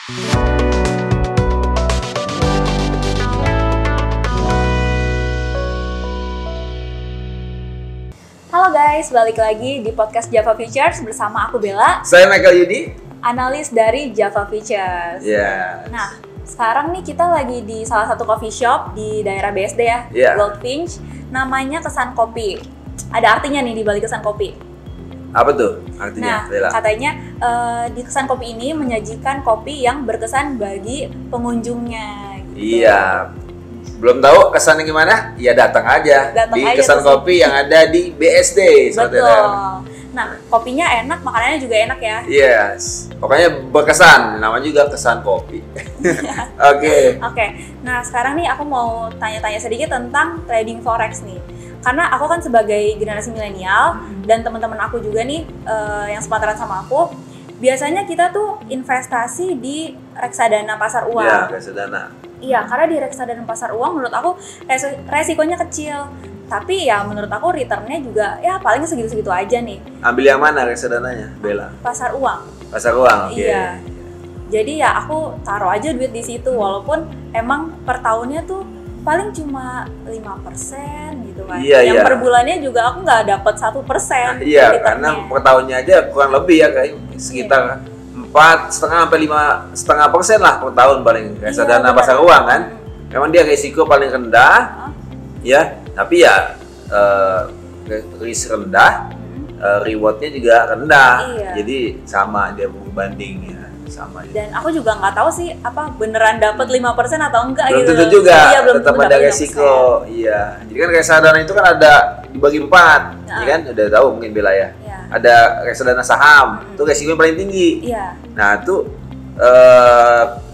Halo guys, balik lagi di podcast Java Features bersama aku Bella. Saya Michael Yudi, analis dari Java Features. Yes. Nah, sekarang nih kita lagi di salah satu coffee shop di daerah BSD ya, Goldfinch. Namanya Kesan Kopi. Ada artinya nih di balik Kesan Kopi. Apa tuh artinya? Nah, Bella? katanya di Kesan Kopi ini menyajikan kopi yang berkesan bagi pengunjungnya. Gitu. Iya. Belum tahu kesannya gimana? Ya datang aja di Kesan Kopi yang ada di BSD. Betul. Nah, kopinya enak, makanannya juga enak ya. Yes. Pokoknya berkesan. Namanya juga Kesan Kopi. Oke. Nah, sekarang nih aku mau tanya-tanya sedikit tentang trading forex nih. Karena aku kan sebagai generasi milenial dan teman-teman aku juga nih yang sepantaran sama aku, biasanya kita tuh investasi di reksadana pasar uang. Iya, reksadana. Iya, karena di reksadana pasar uang menurut aku resikonya kecil. Tapi ya menurut aku returnnya juga ya paling segitu-segitu aja nih. Ambil yang mana reksadananya, Bella? Pasar uang. Pasar uang, oke. Iya. Jadi ya aku taruh aja duit di situ walaupun emang per tahunnya tuh paling cuma 5% gitu kan. Iya, yang iya. per bulannya juga aku nggak dapat 1%. Iya, karena per tahunnya aja kurang lebih ya kayak sekitar 4,5% lah per tahun paling reksadana pasar uang kan. Memang dia risiko paling rendah, ya. Tapi ya risk rendah, rewardnya juga rendah. Iya. Jadi sama dia berbanding ya, sama. Dan aku juga nggak tahu sih apa beneran dapat 5% atau enggak Belum gitu. tentu juga, iya, belum tetap tentu ada dapat resiko. Iya. Jadi kan reksadana itu kan ada dibagi 4, ya kan? Udah tahu mungkin Bella ya. Iya. Ada reksadana saham, itu resikonya paling tinggi. Iya. Nah, itu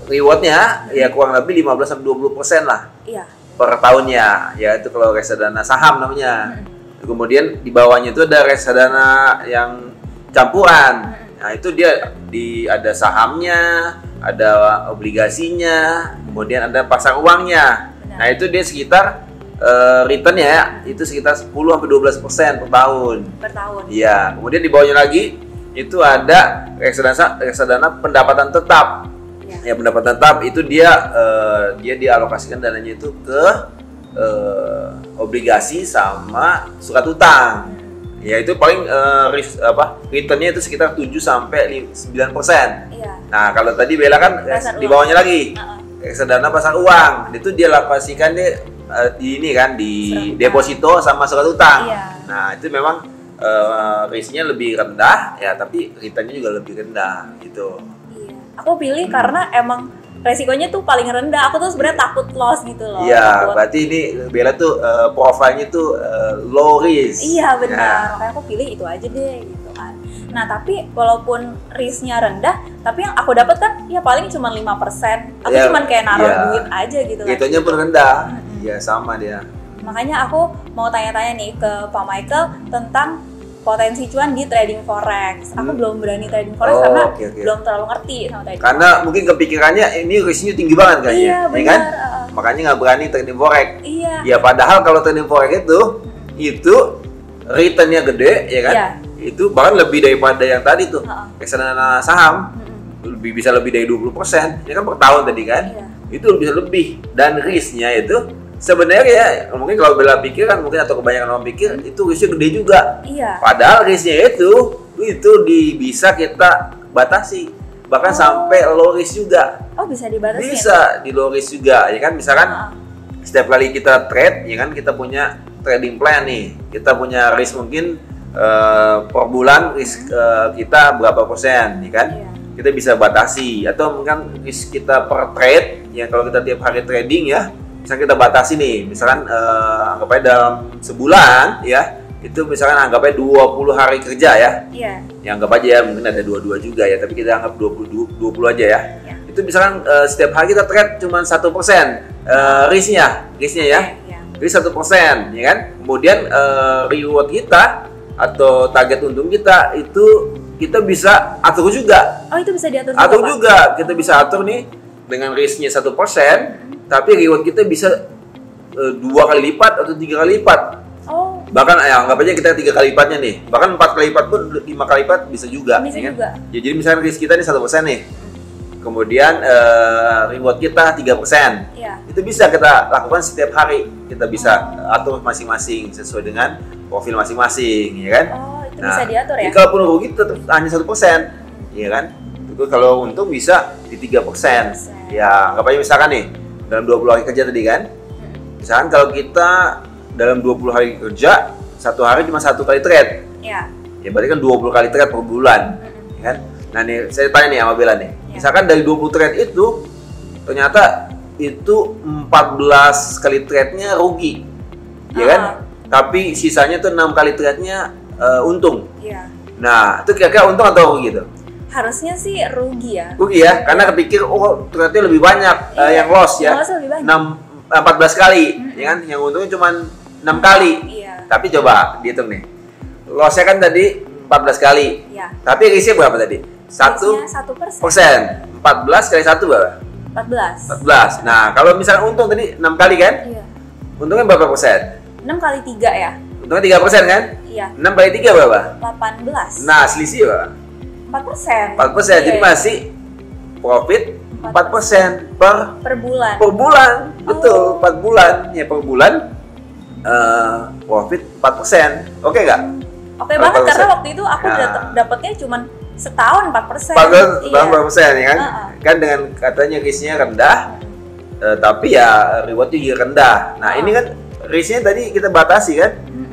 rewardnya ya kurang lebih 15-20% lah Iya. per tahunnya. Ya itu kalau reksadana saham namanya. Kemudian di bawahnya itu ada reksadana yang campuran. Nah, itu dia ada sahamnya, ada obligasinya, kemudian ada pasar uangnya. Benar. Nah, itu dia sekitar returnnya ya, itu sekitar 10-12% per tahun. Per tahun. Iya, kemudian di bawahnya lagi itu ada reksadana pendapatan tetap. Ya, pendapatan tetap itu dia dialokasikan dananya itu ke obligasi sama surat utang. Ya, itu paling returnnya itu sekitar 7-9%. Iya. Nah, kalau tadi Bella kan di bawahnya lagi reksadana pasar uang, itu dia alokasikan di ini kan di deposito sama surat utang. Iya. Nah, itu memang risknya lebih rendah ya, tapi returnnya juga lebih rendah gitu. Iya. Aku pilih karena emang resikonya tuh paling rendah. Aku tuh sebenarnya takut loss gitu loh. Iya, berarti ini Bella tuh profilnya tuh low risk. Iya, benar. Nah. Makanya aku pilih itu aja deh gitu kan. Nah, tapi walaupun risknya rendah, tapi yang aku dapat kan ya paling cuma 5%. Aku Ya, cuma kayak naruh iya. duit aja gitu kan. Returnnya pun rendah. Iya, sama dia. Makanya aku mau tanya-tanya nih ke Pak Michael tentang potensi cuan di trading forex. Aku belum berani trading forex karena belum terlalu ngerti sama trading karena forex. mungkin kepikirannya ini risknya tinggi banget kayaknya. Iya, ya benar. kan? Makanya nggak berani trading forex. Iya. Ya padahal kalau trading forex itu returnnya gede ya kan? Iya. Itu bahkan lebih daripada yang tadi tuh. Reksadana saham bisa lebih dari 20%. Ya kan per tahun tadi kan? Iya. Itu bisa lebih, dan risknya itu sebenarnya ya, mungkin kalau Bella pikir kan mungkin atau kebanyakan orang pikir itu risknya gede juga. Iya. Padahal risknya itu bisa kita batasi, bahkan sampai low risk juga. Oh, bisa dibatasi. Bisa di low risk juga, ya kan? Misalkan setiap kali kita trade, ya kan, kita punya trading plan nih. Kita punya risk mungkin per bulan risk kita berapa persen, ya kan? Iya. Kita bisa batasi, atau mungkin risk kita per trade, ya kalau kita tiap hari trading ya, misalkan kita batasi nih, misalkan anggap aja dalam sebulan ya, itu misalkan anggap aja 20 hari kerja ya. Iya. Ya anggap aja ya, mungkin ada 22 juga ya, tapi kita anggap 20 aja ya. Iya. Itu misalkan setiap hari kita trade cuma 1% risknya ya. Iya. Risk 1%, ya kan? Kemudian reward kita atau target untung kita itu kita bisa atur juga. Oh, itu bisa diatur Atur Pak? juga, kita bisa atur nih dengan risknya 1%, tapi reward kita bisa 2 kali lipat atau 3 kali lipat. Oh. Bahkan anggap aja kita 3 kali lipatnya nih, bahkan 4 kali lipat pun 5 kali lipat bisa juga. Bisa ya kan? juga. Ya, jadi misalnya risk kita nih 1% nih, kemudian reward kita 3%. Iya. Itu bisa kita lakukan setiap hari. Kita bisa atur masing-masing sesuai dengan profil masing-masing, ya kan? Oh, itu bisa diatur ya? Jadi kalaupun rugi tetap hanya 1%, ya kan? Itu kalau untung bisa di 3%. Ya, anggap aja misalkan nih, dalam 20 hari kerja tadi kan? Misalkan kalau kita dalam 20 hari kerja, satu hari cuma 1 kali trade. Iya. Ya berarti kan 20 kali trade per bulan, ya kan? Nah nih, saya tanya nih sama Bella nih. Ya. Misalkan dari 20 trade itu, ternyata itu 14 kali trade-nya rugi, ya kan? Tapi sisanya tuh 6 kali trade-nya untung. Iya. Nah, itu kira-kira untung atau rugi tuh? Harusnya sih rugi ya. Rugi ya, karena kepikir oh ternyata lebih banyak yang loss ya. Yang loss lebih banyak. 14 kali, ya kan? Yang untungnya cuma 6 kali. Iya. Tapi coba dihitung nih. Loss-nya kan tadi 14 kali. Iya. Tapi risknya berapa tadi? 1%. 14 kali 1 berapa? 14. 14. Nah, kalau misalnya untung tadi 6 kali kan? Iya. Untungnya berapa persen? 6 kali 3 ya? Untungnya 3% kan? Iya. 6 kali 3 berapa? 18. Nah, selisih berapa? 4%. 4%. Jadi Iya. masih profit 4% per bulan. per bulan. Betul, 4 bulan. Ya per bulan profit 4%. Oke nggak? Oke banget karena waktu itu aku dapatnya cuma setahun 4%. 4% ya kan? Kan dengan katanya risknya rendah, tapi ya rewardnya juga rendah. Nah ini kan risknya tadi kita batasi kan?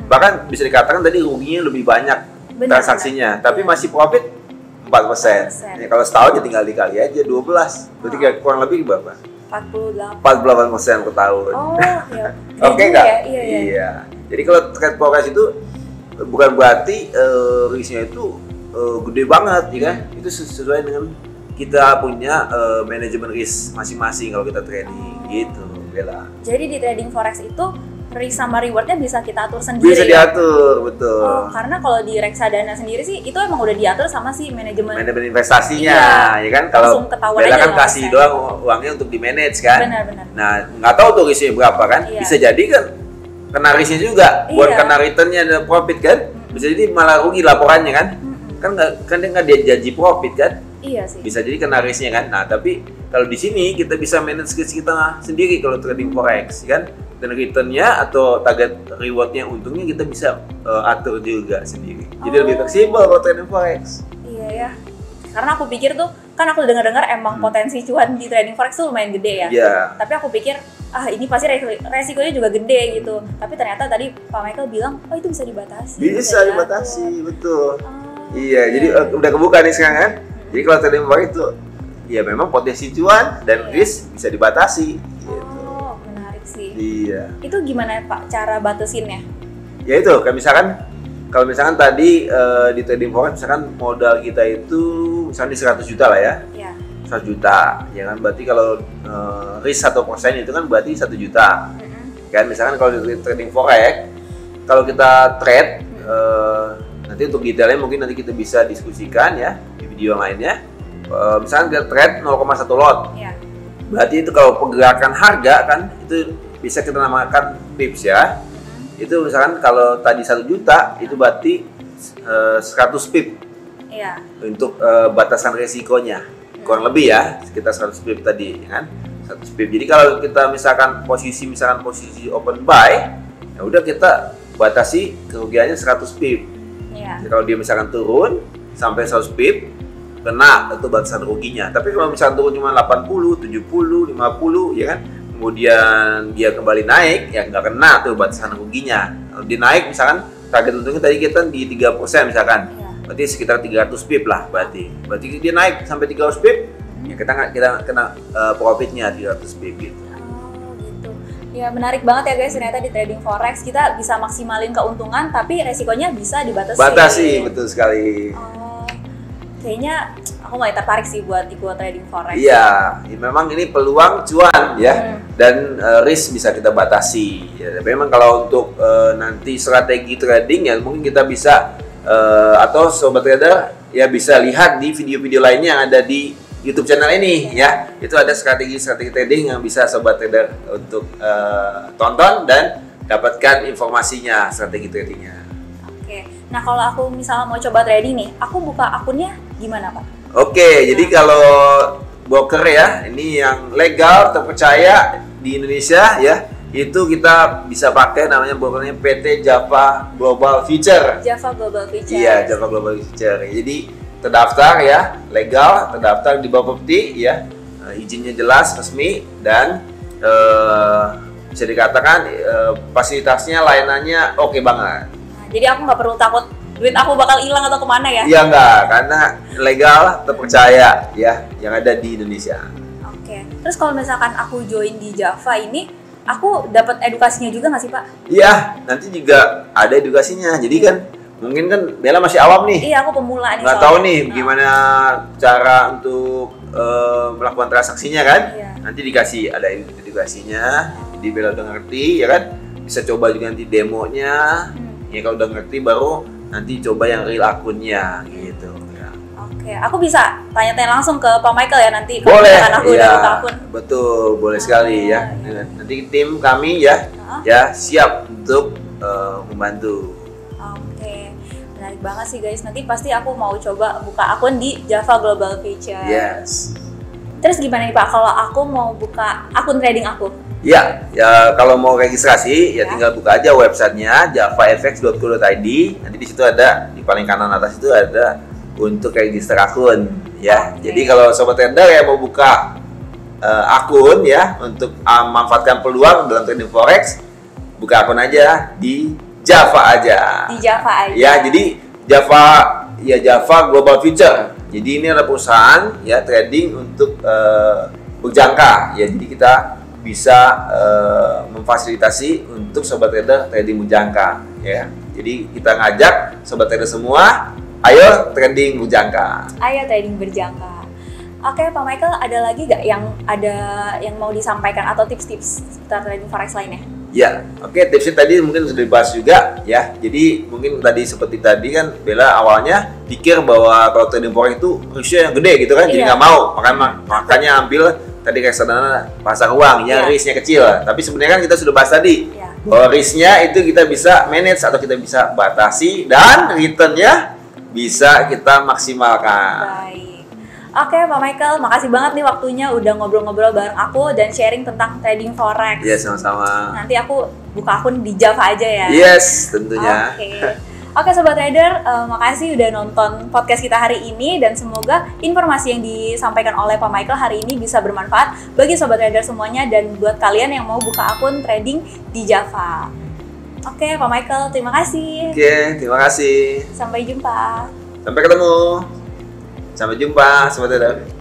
Bahkan bisa dikatakan tadi ruginya lebih banyak transaksinya, tapi masih profit 4%. Ya, kalau setahun ya tinggal dikali aja 12. Berarti kurang lebih berapa? 48% per tahun. Oh, iya. Oke nggak? Ya? Iya. Jadi kalau trade forex itu bukan berarti risknya itu gede banget, ya kan? Itu sesuai dengan kita punya manajemen risk masing-masing kalau kita trading, gitu, Bella. Jadi di trading forex itu risk sama rewardnya bisa kita atur sendiri. Bisa diatur, betul. Oh, karena kalau di reksadana sendiri sih itu emang udah diatur sama si manajemen investasinya, ya kan? Kalau Bella kan kasih doang uangnya untuk di manage kan. Benar. Nah, nggak tahu tuh risknya berapa kan? Iya. Bisa jadi kan kena risknya juga, bukan kena returnnya ada profit kan? Bisa jadi malah rugi laporannya kan? Kan dia nggak dia janji profit kan? Iya sih. Bisa jadi kena risknya kan? Nah, tapi kalau di sini kita bisa manage risk kita sendiri kalau trading forex, kan? Dan returnnya atau target rewardnya untungnya kita bisa atur juga sendiri. Jadi lebih fleksibel kalau trading forex. Iya ya. Karena aku pikir tuh kan aku dengar-dengar emang potensi cuan di trading forex tuh lumayan gede ya. Iya. Tapi aku pikir ini pasti resikonya juga gede gitu. Tapi ternyata tadi Pak Michael bilang itu bisa dibatasi. Bisa dibatasi, betul. Iya, jadi udah kebuka nih sekarang kan. Jadi kalau trading forex itu ya memang potensi cuan dan risk bisa dibatasi. Iya. Itu gimana Pak cara batasinnya? Ya itu, kayak kalau misalkan tadi di trading forex misalkan modal kita itu misalkan di 100 juta lah ya. Iya. 100 juta, ya kan? Berarti kalau risk 1% itu kan berarti 1 juta. Kan misalkan kalau di trading forex, kalau kita trade nanti untuk detailnya mungkin nanti kita bisa diskusikan ya di video yang lainnya. Misalkan kita trade 0,1 lot. Iya. Berarti itu kalau pergerakan harga kan itu bisa kita namakan pips ya. Itu misalkan kalau tadi 1 juta itu berarti 100 pip. Iya. Untuk batasan resikonya. Kurang lebih ya, sekitar 100 pip tadi ya kan. 100 pip. Jadi kalau kita misalkan posisi open buy, ya udah kita batasi kerugiannya 100 pip. Iya. Jadi kalau dia misalkan turun sampai 100 pip kena itu batasan ruginya. Tapi kalau misalkan turun cuma 80, 70, 50 ya kan. Kemudian dia kembali naik, ya nggak kena tuh batasan ruginya. Kalau dia naik misalkan target untungnya tadi kita di 3% misalkan, berarti sekitar 300 pip lah berarti dia naik sampai 300 pip, ya kita kena profitnya 300 pip gitu. Oh gitu. Ya menarik banget ya guys, ternyata di trading forex kita bisa maksimalin keuntungan tapi resikonya bisa dibatasi. Batasi, betul sekali. Kayaknya aku mulai tertarik sih buat ikut trading forex. Iya, memang ini peluang cuan ya, dan risk bisa kita batasi. Ya, tapi memang kalau untuk nanti strategi trading ya mungkin kita bisa atau sobat trader ya bisa lihat di video-video lainnya yang ada di YouTube channel ini ya. Itu ada strategi trading yang bisa sobat trader untuk tonton dan dapatkan informasinya strategi tradingnya. Oke, nah kalau aku misalnya mau coba trading nih, aku buka akunnya gimana Pak? Oke, jadi kalau broker ya, ini yang legal, terpercaya di Indonesia ya. Itu kita bisa pakai namanya brokernya PT Java Global Future. Java Global Future. Iya, Java Global Future. Jadi terdaftar ya, legal, terdaftar di Bapepti ya, izinnya jelas, resmi, dan bisa dikatakan fasilitasnya, layanannya oke banget. Nah, jadi aku nggak perlu takut duit aku bakal hilang atau kemana ya? Iya enggak, karena legal, terpercaya ya, yang ada di Indonesia. Oke. Terus kalau misalkan aku join di Java ini, aku dapat edukasinya juga nggak sih, Pak? Iya, nanti juga ada edukasinya. Jadi kan mungkin kan Bella masih awam nih. Iya, aku pemula nih. Nggak tahu nih gimana cara untuk melakukan transaksinya kan. Iya. Nanti dikasih ada edukasinya. Jadi Bella udah ngerti ya kan. Bisa coba juga nanti demonya. Ya kalau udah ngerti baru nanti coba yang real akunnya gitu ya. Oke, aku bisa tanya-tanya langsung ke Pak Michael ya nanti kalau Boleh, misalkan aku udah iya, buka akun. betul, boleh sekali ya. Iya. Nanti tim kami ya, ya siap untuk membantu. Oke, menarik banget sih guys. Nanti pasti aku mau coba buka akun di Java Global Future. Yes. Terus gimana nih Pak kalau aku mau buka akun trading aku? Ya, kalau mau registrasi ya tinggal buka aja websitenya javafx.co.id. Nanti di situ ada di paling kanan atas itu ada untuk register akun ya. Jadi kalau sobat trader yang mau buka akun ya untuk memanfaatkan peluang dalam trading forex, buka akun aja di Java aja. Di Java aja. Ya, jadi Java Global Future. Jadi ini adalah perusahaan ya trading untuk berjangka ya. Jadi kita bisa memfasilitasi untuk sobat trader trading berjangka ya. Jadi kita ngajak sobat trader semua, ayo trading berjangka. Ayo trading berjangka. Oke, Pak Michael, ada lagi nggak yang mau disampaikan atau tips-tips seputar trading forex lainnya? Ya, oke, tipsnya tadi mungkin sudah dibahas juga ya. Jadi mungkin tadi seperti tadi kan Bella awalnya pikir bahwa kalau trading forex itu risknya yang gede gitu kan, jadi nggak mau. Makanya ambil tadi reksadana pasar uang yang risknya kecil. Tapi sebenarnya kan kita sudah bahas tadi bahwa risknya itu kita bisa manage atau kita bisa batasi dan returnnya bisa kita maksimalkan. Baik. Oke, Pak Michael, makasih banget nih waktunya udah ngobrol-ngobrol bareng aku dan sharing tentang trading forex. Iya, sama-sama. Nanti aku buka akun di Java aja ya. Yes, tentunya. Oke, Sobat Trader, makasih udah nonton podcast kita hari ini dan semoga informasi yang disampaikan oleh Pak Michael hari ini bisa bermanfaat bagi Sobat Trader semuanya dan buat kalian yang mau buka akun trading di Java. Oke, Pak Michael, terima kasih. Oke, terima kasih. Sampai jumpa. Sampai ketemu. Sampai jumpa, Sobat Trader.